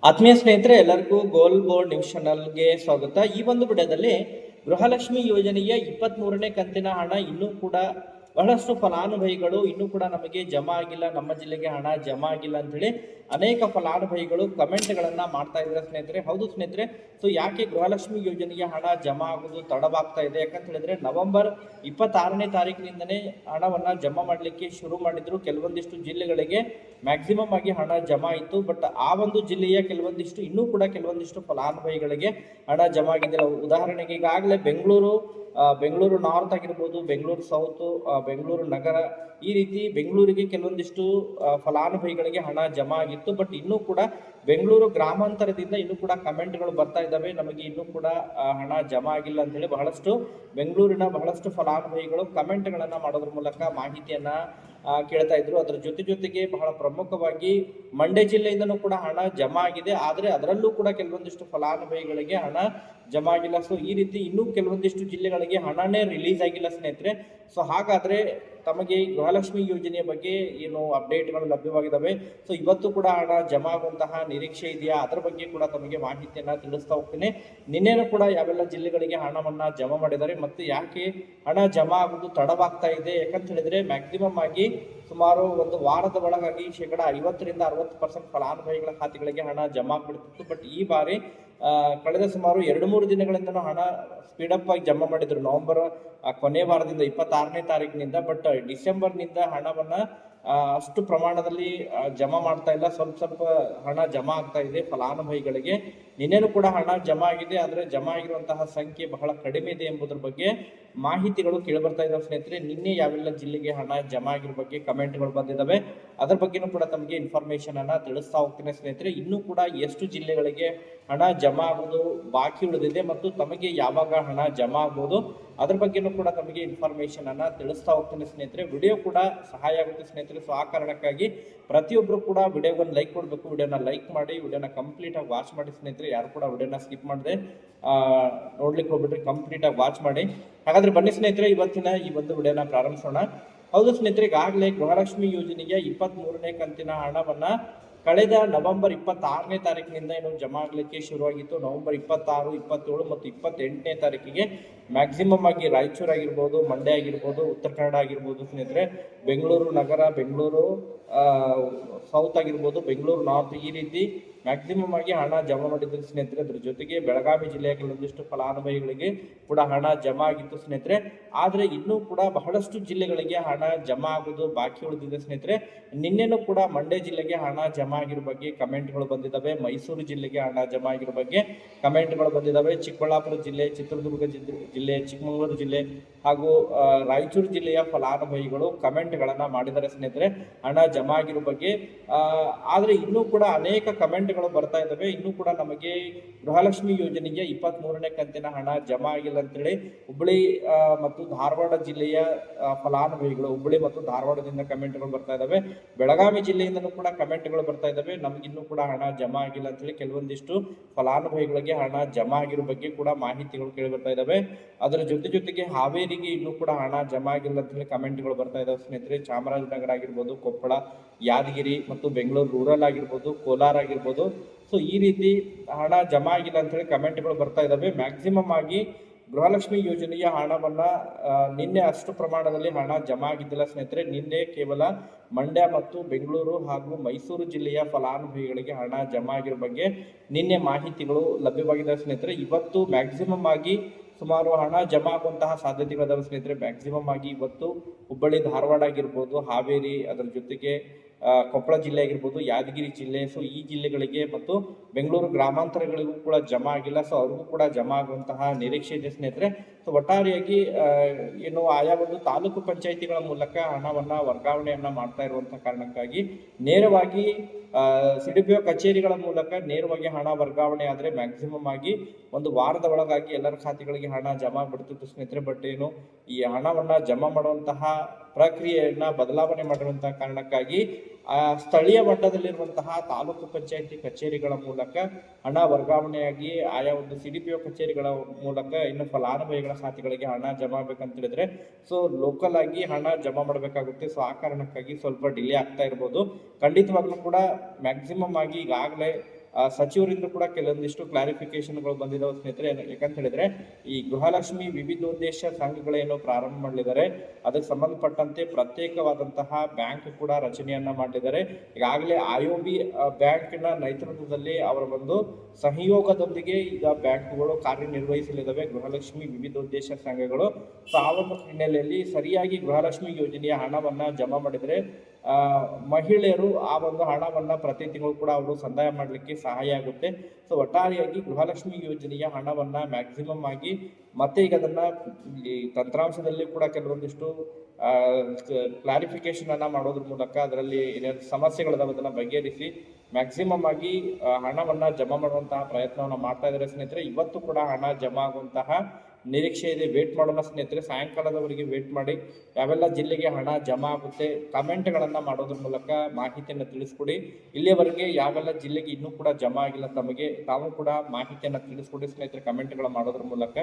ಆತ್ಮೀಯ ಸ್ನೇಹಿತರೆ, ಎಲ್ಲರಿಗೂ ಗೋಲ್ ಬೋರ್ಡ್ ನ್ಯೂಸ್ ಚಾನಲ್ಗೆ ಸ್ವಾಗತ. ಈ ಒಂದು ವಿಡಿಯೋದಲ್ಲಿ ಗೃಹಲಕ್ಷ್ಮಿ ಯೋಜನೆಯ 23ನೇ ಕಂತಿನ ಹಣ ಇನ್ನೂ ಕೂಡ ಬಹಳಷ್ಟು ಫಲಾನುಭವಿಗಳು ಇನ್ನೂ ಕೂಡ ನಮಗೆ ಜಮಾ ಆಗಿಲ್ಲ, ನಮ್ಮ ಜಿಲ್ಲೆಗೆ ಹಣ ಜಮಾ ಆಗಿಲ್ಲ ಅಂತೇಳಿ ಅನೇಕ ಫಲಾನುಭವಿಗಳು ಕಮೆಂಟ್ಗಳನ್ನ ಮಾಡ್ತಾ ಇದ್ದಾರೆ ಸ್ನೇಹಿತರೆ. ಹೌದು ಸ್ನೇಹಿತರೆ, ಸೊ ಯಾಕೆ ಗೃಹಲಕ್ಷ್ಮಿ ಯೋಜನೆಗೆ ಹಣ ಜಮಾ ಆಗೋದು ತಡವಾಗ್ತಾ ಇದೆ? ಯಾಕಂತ ಹೇಳಿದ್ರೆ ನವೆಂಬರ್ 26ನೇ ತಾರೀಕಿನಿಂದನೇ ಹಣವನ್ನ ಜಮಾ ಮಾಡಲಿಕ್ಕೆ ಶುರು ಮಾಡಿದ್ರು. ಕೆಲವೊಂದಿಷ್ಟು ಜಿಲ್ಲೆಗಳಿಗೆ ಮ್ಯಾಕ್ಸಿಮಮ್ ಆಗಿ ಹಣ ಜಮಾ ಆಯಿತು. ಬಟ್ ಆ ಒಂದು ಜಿಲ್ಲೆಯ ಕೆಲವೊಂದಿಷ್ಟು ಇನ್ನೂ ಕೂಡ ಕೆಲವೊಂದಿಷ್ಟು ಫಲಾನುಭವಿಗಳಿಗೆ ಹಣ ಜಮಾ ಆಗಿದ್ದಿಲ್ಲ. ಉದಾಹರಣೆಗೆ ಈಗಾಗಲೇ ಬೆಂಗಳೂರು ನಾರ್ತ್ ಆಗಿರ್ಬೋದು, ಬೆಂಗಳೂರು ಸೌತ್, ಬೆಂಗಳೂರು ನಗರ, ಈ ರೀತಿ ಬೆಂಗಳೂರಿಗೆ ಕೆಲವೊಂದಿಷ್ಟು ಫಲಾನುಭವಿಗಳಿಗೆ ಹಣ ಜಮಾ ಆಗಿತ್ತು. ಬಟ್ ಇನ್ನೂ ಕೂಡ ಬೆಂಗಳೂರು ಗ್ರಾಮಾಂತರದಿಂದ ಇನ್ನೂ ಕೂಡ ಕಮೆಂಟ್ಗಳು ಬರ್ತಾ ಇದ್ದಾವೆ, ನಮಗೆ ಇನ್ನೂ ಕೂಡ ಹಣ ಜಮಾ ಆಗಿಲ್ಲ ಅಂತ ಹೇಳಿ. ಬೆಂಗಳೂರಿನ ಬಹಳಷ್ಟು ಫಲಾನುಭವಿಗಳು ಕಮೆಂಟ್ಗಳನ್ನ ಮಾಡೋದ್ರ ಮೂಲಕ ಮಾಹಿತಿಯನ್ನ ಕೇಳ್ತಾ ಇದ್ರು. ಅದರ ಜೊತೆಗೆ ಬಹಳ ಪ್ರಮುಖವಾಗಿ ಮಂಡ್ಯ ಜಿಲ್ಲೆಯಿಂದನೂ ಕೂಡ ಹಣ ಜಮಾ ಆಗಿದೆ, ಆದರೆ ಅದರಲ್ಲೂ ಕೂಡ ಕೆಲವೊಂದಿಷ್ಟು ಫಲಾನುಭವಿಗಳಿಗೆ ಹಣ ಜಮಾ ಆಗಿಲ್ಲ. ಸೊ ಈ ರೀತಿ ಇನ್ನೂ ಕೆಲವೊಂದಿಷ್ಟು ಜಿಲ್ಲೆಗಳಿಗೆ ಹಣನೇ ರಿಲೀಸ್ ಆಗಿಲ್ಲ ಸ್ನೇಹಿತರೆ. ಸೊ ಹಾಗಾದ್ರೆ ತಮಗೆ ಗೃಹಲಕ್ಷ್ಮಿ ಯೋಜನೆಯ ಬಗ್ಗೆ ಏನು ಅಪ್ಡೇಟ್ಗಳು ಲಭ್ಯವಾಗಿದ್ದಾವೆ? ಸೊ ಇವತ್ತು ಕೂಡ ಹಣ ಜಮಾ ಆಗುವಂತಹ ನಿರೀಕ್ಷೆ ಇದೆಯಾ? ಅದರ ಬಗ್ಗೆ ಕೂಡ ತಮಗೆ ಮಾಹಿತಿಯನ್ನ ತಿಳಿಸ್ತಾ ಹೋಗ್ತೀನಿ. ನಿನ್ನೆನೂ ಕೂಡ ಯಾವೆಲ್ಲ ಜಿಲ್ಲೆಗಳಿಗೆ ಹಣವನ್ನ ಜಮಾ ಮಾಡಿದ್ದಾರೆ ಮತ್ತು ಯಾಕೆ ಹಣ ಜಮಾ ಆಗುವುದು ತಡವಾಗ್ತಾ ಇದೆ? ಯಾಕಂತ ಹೇಳಿದ್ರೆ ಮ್ಯಾಕ್ಸಿಮಮ್ ಆಗಿ ಸುಮಾರು ಒಂದು ವಾರದ ಒಳಗಾಗಿ 50% 60% ಫಲಾನುಭವಿಗಳ ಖಾತೆಗಳಿಗೆ ಹಣ ಜಮಾ ಆಗ್ಬಿಡ್ತಿತ್ತು. ಬಟ್ ಈ ಬಾರಿ ಕಳೆದ ಸುಮಾರು 2-3 ದಿನಗಳಿಂದನೂ ಹಣ ಸ್ಪೀಡಪ್ ಆಗಿ ಜಮಾ ಮಾಡಿದ್ರು, ನವೆಂಬರ್ ಕೊನೆ ವಾರದಿಂದ 26ನೇ ತಾರೀಕಿನಿಂದ. ಬಟ್ ಡಿಸೆಂಬರ್ನಿಂದ ಹಣವನ್ನ ಅಷ್ಟು ಪ್ರಮಾಣದಲ್ಲಿ ಜಮಾ ಮಾಡ್ತಾ ಇಲ್ಲ, ಸ್ವಲ್ಪ ಹಣ ಜಮಾ ಆಗ್ತಾ ಇದೆ ಫಲಾನುಭವಿಗಳಿಗೆ. ನಿನ್ನೆನೂ ಕೂಡ ಹಣ ಜಮಾ ಆಗಿದೆ, ಆದರೆ ಜಮಾ ಆಗಿರುವಂತಹ ಸಂಖ್ಯೆ ಬಹಳ ಕಡಿಮೆ ಇದೆ ಎಂಬುದರ ಬಗ್ಗೆ ಮಾಹಿತಿಗಳು ಕೇಳಿಬರ್ತಾ ಇದ್ದಾವೆ ಸ್ನೇಹಿತರೆ. ನಿನ್ನೆ ಯಾವೆಲ್ಲ ಜಿಲ್ಲೆಗೆ ಹಣ ಜಮಾ ಆಗಿರೋ ಬಗ್ಗೆ ಕಮೆಂಟ್ಗಳು ಬಂದಿದ್ದಾವೆ, ಅದರ ಬಗ್ಗೆನೂ ಕೂಡ ತಮಗೆ ಇನ್ಫಾರ್ಮೇಶನ್ ಅನ್ನ ತಿಳಿಸ್ತಾ ಹೋಗ್ತೀನಿ ಸ್ನೇಹಿತರೆ. ಇನ್ನೂ ಕೂಡ ಎಷ್ಟು ಜಿಲ್ಲೆಗಳಿಗೆ ಹಣ ಜಮಾ ಆಗೋದು ಬಾಕಿ ಉಳಿದಿದೆ ಮತ್ತು ತಮಗೆ ಯಾವಾಗ ಹಣ ಜಮಾ ಆಗ್ಬೋದು ಅದ್ರ ಬಗ್ಗೆನೂ ಕೂಡ ತಮಗೆ ಇನ್ಫಾರ್ಮೇಶನ್ ಅನ್ನ ತಿಳಿಸ್ತಾ ಹೋಗ್ತೀನಿ ಸ್ನೇಹಿತರೆ. ವಿಡಿಯೋ ಕೂಡ ಸಹಾಯ ಆಗುತ್ತೆ ಸ್ನೇಹಿತರೆ. ಸೊ ಆ ಕಾರಣಕ್ಕಾಗಿ ಪ್ರತಿಯೊಬ್ಬರು ಕೂಡ ವಿಡಿಯೋಗೊಂದು ಲೈಕ್ ಕೊಡಬೇಕು. ವಿಡಿಯೋನ ಲೈಕ್ ಮಾಡಿ, ವಿಡಿಯೋನ ಕಂಪ್ಲೀಟ್ ಆಗಿ ವಾಚ್ ಮಾಡಿ ಸ್ನೇಹಿತರೆ. ಯಾರು ಕೂಡ ವಿಡಿಯೋನ ಸ್ಕಿಪ್ ಮಾಡದೆ ನೋಡ್ಲಿಕ್ಕೆ ಹೋಗ್ಬಿಟ್ರಿ, ಕಂಪ್ಲೀಟ್ ಆಗಿ ವಾಚ್ ಮಾಡಿ. ಹಾಗಾದ್ರೆ ಬನ್ನಿ ಸ್ನೇಹಿತರೆ, ಇವತ್ತಿನ ಈ ಒಂದು ವಿಡಿಯೋನ ಪ್ರಾರಂಭಿಸೋಣ. ಹೌದು ಸ್ನೇಹಿತರೆ, ಈಗಾಗಲೇ ಗೃಹಲಕ್ಷ್ಮಿ ಯೋಜನೆಗೆ 23ನೇ ಕಂತಿನ ಹಣವನ್ನ ಕಳೆದ ನವೆಂಬರ್ 26ನೇ ತಾರೀಕಿನಿಂದ ಏನು ಜಮಾ ಆಗಲಿಕ್ಕೆ ಶುರುವಾಗಿತ್ತು. ನವೆಂಬರ್ 26, 27 ಮತ್ತು 28ನೇ ತಾರೀಕಿಗೆ ಮ್ಯಾಕ್ಸಿಮಮ್ ಆಗಿ ರಾಯಚೂರು ಆಗಿರ್ಬೋದು, ಮಂಡ್ಯ ಆಗಿರ್ಬೋದು, ಉತ್ತರ ಕನ್ನಡ ಆಗಿರ್ಬೋದು ಸ್ನೇಹಿತರೆ, ಬೆಂಗಳೂರು ನಗರ, ಬೆಂಗಳೂರು ಸೌತ್ ಆಗಿರ್ಬೋದು, ಬೆಂಗಳೂರು ನಾರ್ತ್, ಈ ರೀತಿ ಮ್ಯಾಕ್ಸಿಮಮ್ ಆಗಿ ಹಣ ಜಮಾ ಮಾಡಿದ್ರು ಸ್ನೇಹಿತರೆ. ಅದ್ರ ಜೊತೆಗೆ ಬೆಳಗಾವಿ ಜಿಲ್ಲೆಯ ಕೆಲವೊಂದಿಷ್ಟು ಫಲಾನುಭವಿಗಳಿಗೆ ಕೂಡ ಹಣ ಜಮಾ ಆಗಿತ್ತು ಸ್ನೇಹಿತರೆ. ಆದರೆ ಇನ್ನೂ ಕೂಡ ಬಹಳಷ್ಟು ಜಿಲ್ಲೆಗಳಿಗೆ ಹಣ ಜಮಾ ಆಗೋದು ಬಾಕಿ ಉಳಿದಿದೆ ಸ್ನೇಹಿತರೆ. ನಿನ್ನೆನೂ ಕೂಡ ಮಂಡ್ಯ ಜಿಲ್ಲೆಗೆ ಹಣ ಜಮಾ ಆಗಿರೋ ಬಗ್ಗೆ ಕಮೆಂಟ್ಗಳು ಬಂದಿದ್ದಾವೆ, ಮೈಸೂರು ಜಿಲ್ಲೆಗೆ ಹಣ ಜಮಾ ಆಗಿರೋ ಬಗ್ಗೆ ಕಮೆಂಟ್ಗಳು ಬಂದಿದ್ದಾವೆ, ಚಿಕ್ಕಬಳ್ಳಾಪುರ ಜಿಲ್ಲೆ, ಚಿತ್ರದುರ್ಗ ಜಿಲ್ಲೆ, ಚಿಕ್ಕಮಗಳೂರು ಜಿಲ್ಲೆ ಹಾಗೂ ರಾಯಚೂರು ಜಿಲ್ಲೆಯ ಫಲಾನುಭವಿಗಳು ಕಮೆಂಟ್ಗಳನ್ನ ಮಾಡಿದ್ದಾರೆ ಸ್ನೇಹಿತರೆ ಹಣ ಜಮಾ ಆಗಿರೋ ಬಗ್ಗೆ. ಆದರೆ ಇನ್ನೂ ಕೂಡ ಅನೇಕ ಕಮೆಂಟ್ಗಳು ಬರ್ತಾ ಇದ್ದಾವೆ, ಇನ್ನೂ ಕೂಡ ನಮಗೆ ಗೃಹಲಕ್ಷ್ಮಿ ಯೋಜನೆಗೆ 23ನೇ ಕಂತಿನ ಹಣ ಜಮಾ ಆಗಿಲ್ಲ ಅಂತೇಳಿ ಹುಬ್ಬಳ್ಳಿ ಮತ್ತು ಧಾರವಾಡ ಜಿಲ್ಲೆಯ ಫಲಾನುಭವಿಗಳು, ಹುಬ್ಬಳ್ಳಿ ಮತ್ತು ಧಾರವಾಡದಿಂದ ಕಮೆಂಟ್ಗಳು ಬರ್ತಾ ಇದ್ದಾವೆ. ಬೆಳಗಾವಿ ಜಿಲ್ಲೆಯಿಂದಲೂ ಕೂಡ ಕಮೆಂಟ್ಗಳು ಬರ್ತಾ ಇದ್ದಾವೆ, ನಮಗಿನ್ನೂ ಕೂಡ ಹಣ ಜಮಾ ಆಗಿಲ್ಲ ಅಂತೇಳಿ. ಕೆಲವೊಂದಿಷ್ಟು ಫಲಾನುಭವಿಗಳಿಗೆ ಹಣ ಜಮಾ ಆಗಿರೋ ಬಗ್ಗೆ ಕೂಡ ಮಾಹಿತಿಗಳು ಕೇಳಿ ಬರ್ತಾ ಇದ್ದಾವೆ. ಅದರ ಜೊತೆಗೆ ಹಾವೇರಿಗೆ ಇನ್ನೂ ಕೂಡ ಹಣ ಜಮಾ ಆಗಿಲ್ಲ ಅಂತ ಹೇಳಿ ಕಮೆಂಟ್ಗಳು ಬರ್ತಾ ಇದಾವೆ ಸ್ನೇಹಿತರೆ. ಚಾಮರಾಜನಗರ ಆಗಿರ್ಬೋದು, ಕೊಪ್ಪಳ, ಯಾದಗಿರಿ ಮತ್ತು ಬೆಂಗಳೂರು ರೂರಲ್ ಆಗಿರ್ಬೋದು, ಕೋಲಾರ ಆಗಿರ್ಬೋದು, ಸೊ ಈ ರೀತಿ ಹಣ ಜಮಾ ಆಗಿಲ್ಲ ಅಂತ ಹೇಳಿ ಕಮೆಂಟ್ಗಳು ಬರ್ತಾ ಇದಾವೆ. ಮ್ಯಾಕ್ಸಿಮಮ್ ಆಗಿ ಗೃಹಲಕ್ಷ್ಮಿ ಯೋಜನೆಯ ಹಣವನ್ನ ನಿನ್ನೆ ಅಷ್ಟು ಪ್ರಮಾಣದಲ್ಲಿ ಹಣ ಜಮಾ ಆಗಿದ್ದಿಲ್ಲ ಸ್ನೇಹಿತರೆ. ನಿನ್ನೆ ಕೇವಲ ಮಂಡ್ಯ ಮತ್ತು ಬೆಂಗಳೂರು ಹಾಗೂ ಮೈಸೂರು ಜಿಲ್ಲೆಯ ಫಲಾನುಭವಿಗಳಿಗೆ ಹಣ ಜಮಾ ಆಗಿರೋ ಬಗ್ಗೆ ನಿನ್ನೆ ಮಾಹಿತಿಗಳು ಲಭ್ಯವಾಗಿದ್ದಾವೆ ಸ್ನೇಹಿತರೆ. ಇವತ್ತು ಮ್ಯಾಕ್ಸಿಮಮ್ ಆಗಿ ಸುಮಾರು ಹಣ ಜಮಾ ಆಗುವಂತಹ ಸಾಧ್ಯತೆಗಳಿದಾವೆ ಸ್ನೇಹಿತರೆ. ಮ್ಯಾಕ್ಸಿಮಮ್ ಆಗಿ ಇವತ್ತು ಹುಬ್ಬಳ್ಳಿ ಧಾರವಾಡ ಆಗಿರ್ಬೋದು, ಹಾವೇರಿ, ಅದರ ಜೊತೆಗೆ ಕೊಪ್ಪಳ ಜಿಲ್ಲೆ ಆಗಿರ್ಬೋದು, ಯಾದಗಿರಿ ಜಿಲ್ಲೆ, ಸೊ ಈ ಜಿಲ್ಲೆಗಳಿಗೆ ಮತ್ತು ಬೆಂಗಳೂರು ಗ್ರಾಮಾಂತರಗಳಿಗೂ ಕೂಡ ಜಮಾ ಆಗಿಲ್ಲ. ಸೊ ಅವ್ರಿಗೂ ಕೂಡ ಜಮಾ ಆಗುವಂತಹ ನಿರೀಕ್ಷೆ ಇದೆ ಸ್ನೇಹಿತರೆ. ಸೊ ಒಟ್ಟಾರೆಯಾಗಿ ಏನು ಆಯಾ ಒಂದು ತಾಲೂಕು ಪಂಚಾಯಿತಿಗಳ ಮೂಲಕ ಹಣವನ್ನ ವರ್ಗಾವಣೆಯನ್ನ ಮಾಡ್ತಾ ಇರುವಂತಹ ಕಾರಣಕ್ಕಾಗಿ ನೇರವಾಗಿ ಸಿಡಿಪಿಒ ಕಚೇರಿಗಳ ಮೂಲಕ ನೇರವಾಗಿ ಹಣ ವರ್ಗಾವಣೆ ಆದರೆ ಮ್ಯಾಕ್ಸಿಮಮ್ ಆಗಿ ಒಂದು ವಾರದ ಒಳಗಾಗಿ ಎಲ್ಲರ ಖಾತೆಗಳಿಗೆ ಹಣ ಜಮಾ ಬಿಡ್ತಿತ್ತು ಸ್ನೇಹಿತರೆ. ಬಟ್ ಏನು ಈ ಹಣವನ್ನ ಜಮಾ ಮಾಡುವಂತಹ ಪ್ರಕ್ರಿಯೆಯನ್ನ ಬದಲಾವಣೆ ಮಾಡಿರುವಂತಹ ಕಾರಣಕ್ಕಾಗಿ ಸ್ಥಳೀಯ ಮಟ್ಟದಲ್ಲಿರುವಂತಹ ತಾಲೂಕು ಪಂಚಾಯಿತಿ ಕಚೇರಿಗಳ ಮೂಲಕ ಹಣ ವರ್ಗಾವಣೆಯಾಗಿ ಆಯಾ ಒಂದು ಸಿಡಿಪಿಒ ಕಚೇರಿಗಳ ಮೂಲಕ ಇನ್ನು ಫಲಾನುಭವಿಗಳ ಖಾತೆಗಳಿಗೆ ಹಣ ಜಮಾ ಬೇಕಂತ ಹೇಳಿದ್ರೆ ಸೊ ಲೋಕಲ್ ಆಗಿ ಹಣ ಜಮಾ ಮಾಡಬೇಕಾಗುತ್ತೆ. ಸೊ ಆ ಕಾರಣಕ್ಕಾಗಿ ಸ್ವಲ್ಪ ಡಿಲೇ ಆಗ್ತಾ ಇರ್ಬೋದು. ಖಂಡಿತವಾಗ್ಲೂ ಕೂಡ ಮ್ಯಾಕ್ಸಿಮಮ್ ಆಗಿ ಈಗಾಗಲೇ ಸಚಿವರಿಂದ ಕೂಡ ಕೆಲವೊಂದಿಷ್ಟು ಕ್ಲಾರಿಫಿಕೇಶನ್ಗಳು ಬಂದಿದ್ದಾವೆ ಸ್ನೇಹಿತರೆ. ಯಾಕಂತ ಹೇಳಿದ್ರೆ ಈ ಗೃಹಲಕ್ಷ್ಮಿ ವಿವಿಧೋದ್ದೇಶ ಸಂಘಗಳೇನು ಪ್ರಾರಂಭ ಮಾಡಲಿದ್ದಾರೆ ಅದಕ್ಕೆ ಸಂಬಂಧಪಟ್ಟಂತೆ ಪ್ರತ್ಯೇಕವಾದಂತಹ ಬ್ಯಾಂಕ್ ಕೂಡ ರಚನೆಯನ್ನ ಮಾಡಿದ್ದಾರೆ. ಈಗಾಗಲೇ IOB ಬ್ಯಾಂಕ್ನ ನೇತೃತ್ವದಲ್ಲಿ ಅವರ ಒಂದು ಸಹಯೋಗದೊಂದಿಗೆ ಈಗ ಬ್ಯಾಂಕ್ಗಳು ಕಾರ್ಯನಿರ್ವಹಿಸಲಿದ್ದಾವೆ, ಗೃಹಲಕ್ಷ್ಮಿ ವಿವಿಧೋದ್ದೇಶ ಸಂಘಗಳು. ಸೊ ಆ ಒಂದು ಹಿನ್ನೆಲೆಯಲ್ಲಿ ಸರಿಯಾಗಿ ಗೃಹಲಕ್ಷ್ಮಿ ಯೋಜನೆಯ ಹಣವನ್ನ ಜಮಾ ಮಾಡಿದರೆ ಮಹಿಳೆಯರು ಆ ಒಂದು ಹಣವನ್ನ ಪ್ರತಿ ತಿಂಗಳು ಕೂಡ ಅವರು ಸಂದಾಯ ಮಾಡಲಿಕ್ಕೆ ಸಹಾಯ ಆಗುತ್ತೆ. ಸೊ ಒಟ್ಟಾರೆಯಾಗಿ ಗೃಹಲಕ್ಷ್ಮಿ ಯೋಜನೆಯ ಹಣವನ್ನ ಮ್ಯಾಕ್ಸಿಮಮ್ ಆಗಿ ಮತ್ತೆ ಈಗ ಅದನ್ನ ಈ ತಂತ್ರಾಂಶದಲ್ಲಿ ಕೂಡ ಕೆಲವೊಂದಿಷ್ಟು ಕ್ಲಾರಿಫಿಕೇಶನ್ ಅನ್ನ ಮಾಡೋದ್ರ ಮೂಲಕ ಅದರಲ್ಲಿ ಏನೇನು ಸಮಸ್ಯೆಗಳಿದಾವೆ ಅದನ್ನ ಬಗೆಹರಿಸಿ ಮ್ಯಾಕ್ಸಿಮಮ್ ಆಗಿ ಹಣವನ್ನ ಜಮಾ ಮಾಡುವಂತಹ ಪ್ರಯತ್ನವನ್ನ ಮಾಡ್ತಾ ಇದ್ದಾರೆ ಸ್ನೇಹಿತರೆ. ಇವತ್ತು ಕೂಡ ಹಣ ಜಮಾ ಆಗುವಂತಹ ನಿರೀಕ್ಷೆ ಇದೆ. ವೇಟ್ ಮಾಡೋಣ ಸ್ನೇಹಿತರೆ, ಸಾಯಂಕಾಲದವರೆಗೆ ವೇಟ್ ಮಾಡಿ ಯಾವೆಲ್ಲ ಜಿಲ್ಲೆಗೆ ಹಣ ಜಮಾ ಆಗುತ್ತೆ ಕಮೆಂಟ್ಗಳನ್ನು ಮಾಡೋದ್ರ ಮೂಲಕ ಮಾಹಿತಿಯನ್ನು ತಿಳಿಸ್ಕೊಡಿ. ಇಲ್ಲಿಯವರೆಗೆ ಯಾವೆಲ್ಲ ಜಿಲ್ಲೆಗೆ ಇನ್ನೂ ಕೂಡ ಜಮಾ ಆಗಿಲ್ಲ ತಮಗೆ ತಾವು ಕೂಡ ಮಾಹಿತಿಯನ್ನು ತಿಳಿಸ್ಕೊಡಿ ಸ್ನೇಹಿತರೆ ಕಮೆಂಟ್ಗಳು ಮಾಡೋದ್ರ ಮೂಲಕ.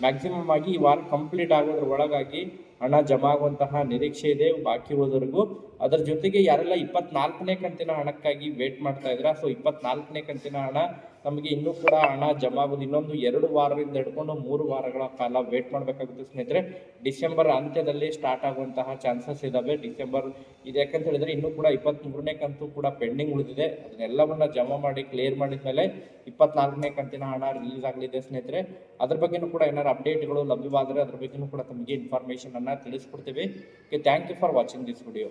ಮ್ಯಾಕ್ಸಿಮಮ್ ಆಗಿ ಈ ವಾರ ಕಂಪ್ಲೀಟ್ ಆಗೋದ್ರ ಒಳಗಾಗಿ ಹಣ ಜಮಾ ಆಗುವಂತಹ ನಿರೀಕ್ಷೆ ಇದೆ ಬಾಕಿ ಉಳಿದವರೆಗೂ. ಅದರ ಜೊತೆಗೆ ಯಾರೆಲ್ಲ 24ನೇ ಕಂತಿನ ಹಣಕ್ಕಾಗಿ ವೇಟ್ ಮಾಡ್ತಾ ಇದ್ರ, ಸೊ 24ನೇ ಕಂತಿನ ಹಣ ನಮಗೆ ಇನ್ನೂ ಕೂಡ ಹಣ ಜಮಾ ಆಗೋದು ಇನ್ನೊಂದು 2 ವಾರದಿಂದ ಹಿಡ್ಕೊಂಡು 3 ವಾರಗಳ ಕಾಲ ವೇಟ್ ಮಾಡಬೇಕಾಗುತ್ತೆ ಸ್ನೇಹಿತರೆ. ಡಿಸೆಂಬರ್ ಅಂತ್ಯದಲ್ಲಿ ಸ್ಟಾರ್ಟ್ ಆಗುವಂತಹ ಚಾನ್ಸಸ್ ಇದಾವೆ. ಡಿಸೆಂಬರ್ ಇದು ಯಾಕಂತ ಹೇಳಿದ್ರೆ ಇನ್ನೂ ಕೂಡ 23ನೇ ಕಂತು ಕೂಡ ಪೆಂಡಿಂಗ್ ಉಳಿದಿದೆ. ಅದನ್ನೆಲ್ಲವನ್ನ ಜಮಾ ಮಾಡಿ ಕ್ಲಿಯರ್ ಮಾಡಿದ್ಮೇಲೆ 24ನೇ ಕಂತಿನ ಹಣ ರಿಲೀಸ್ ಆಗಲಿದೆ ಸ್ನೇಹಿತರೆ. ಅದ್ರ ಬಗ್ಗೆನೂ ಕೂಡ ಏನಾದ್ರು ಅಪ್ಡೇಟ್ಗಳು ಲಭ್ಯವಾದರೆ ಅದ್ರ ಬಗ್ಗೆನೂ ಕೂಡ ತಮಗೆ ಇನ್ಫಾರ್ಮೇಶನ್ ಅನ್ನ ತಿಳಿಸ್ಕೊಡ್ತೀವಿ. Thank you for watching this video.